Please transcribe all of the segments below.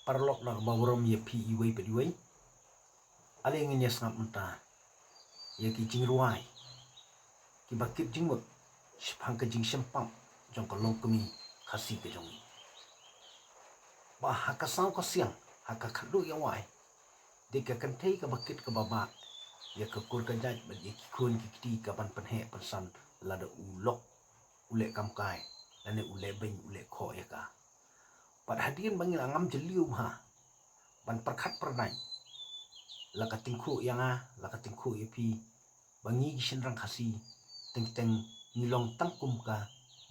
parlok na bawarom ye pi iwei pediwei ale ngin yas ngap menta ye ki jing ruai ki bakit jingmut shpang ka jing shempang jong ka long kami khasi ka jong ba haka saw ka siang haka khadu ya wai de ka kan thei ka bakit ka baba ye ka kur ka jaj ba ye ki khun ki ti ka ban pan he pan san la da ulok ule kam kai la ne ule ben ule kho ya ka pad hadin bangil angam jeliu ha ban perkhat pernai la ka tingkhu yanga la ka tingkhu yepi bangi gishin rang khasi teng nilong tangkum ka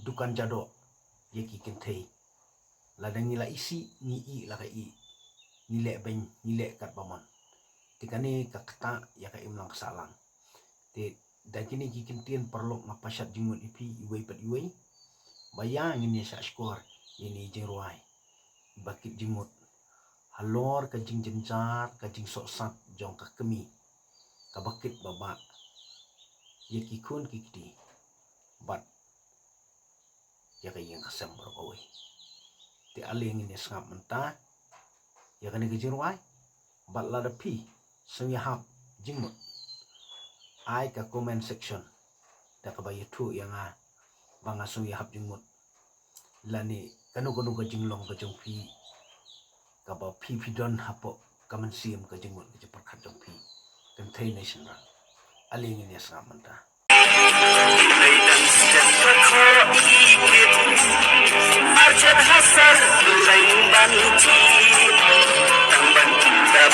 dukan jado ye ki kenthei la dangi la isi ni I la ka I ni le ben ni le kat bamon tikane ka kata ya ka imlang salang te dagini ki kentien perlok ngapasat jingmut ipi iwei pat iwei bayang ini sa skor ini jingruai bakit jingmut halor ka jing jenjar ka jing sok sat jong ka kemi ka bakit baba ye ki khun ki kiti bat ya ka yang kasam berkawai te aling ini sangap menta ya ka ni jingruai bat la da pi sung ya hap jingmut ai ka comment section da ka bayi thu yang a banga sung ya hap jingmut lani kanu ka jinglong ka jong pi ka ba pi don hapo kaman siam ka jingmut ka perkhat jong pi kan thai nation ra aling ini sangap menta marjan hasar lain banci tang ban tindak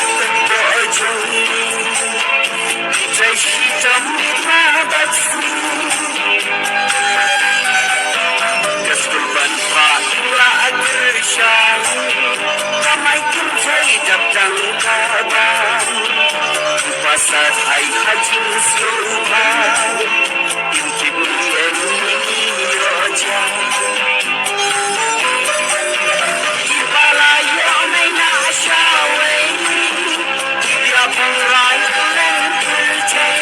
berjong jai hitam padat keskulban pala agersha ramai kunjai datang kabar pasar hai haji suha imkibulian roja Himalaya mai na shawe dia pangrai len kerjai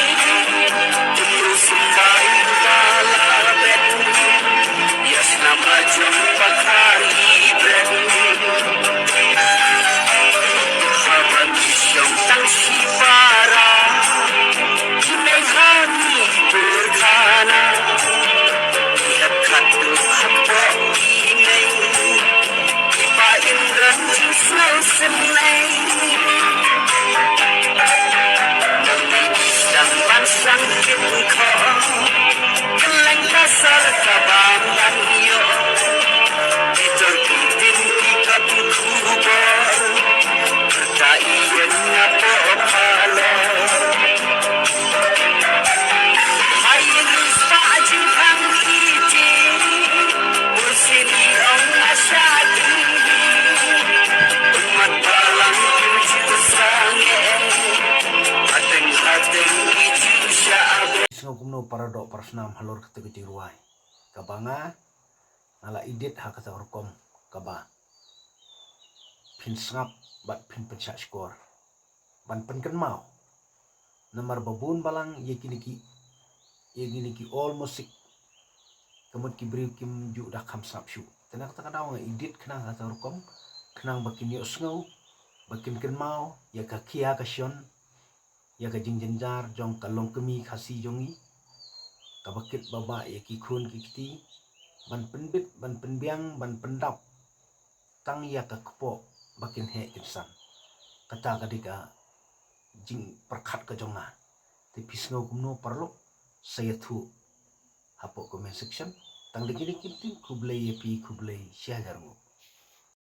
terus kai bala bet yes nama jumpa kali bet haban syong tang sifara kimehani berkhana lihat katu hapo ini pa indran jisnal senai sang bansang kitko keleng dasar kabangan yo itor kitin ikat kubor kertaian ngapo pala hayin pajin kang iti ursini ong asyadi umat balang kerja sange hateng itu syaabe singkumno paradok parsnam halor ketegi ruai kabanga ala idit hakata orkom kaba pin sngap bat pin pencha skor ban penken mau namar babun balang ye kiniki all musik kamut ki briu kim ju da kham sap shu tenak ta kadaw idit khna hakata orkom khnang bakin yo sngo bakin ken mau ya ka khia ka shon ya ka jingjenjar jong kalong kemi khasi jongi ka bakit baba ye ki khun ki kiti ban penbit ban penbiang ban pendap tang ya ka kpo bakin he kinsan kata kadika jing perkhat ka jonga te pisno kumno parlok saya thu hapo comment section tang dikini kitin kublai ye pi kublai syagarmu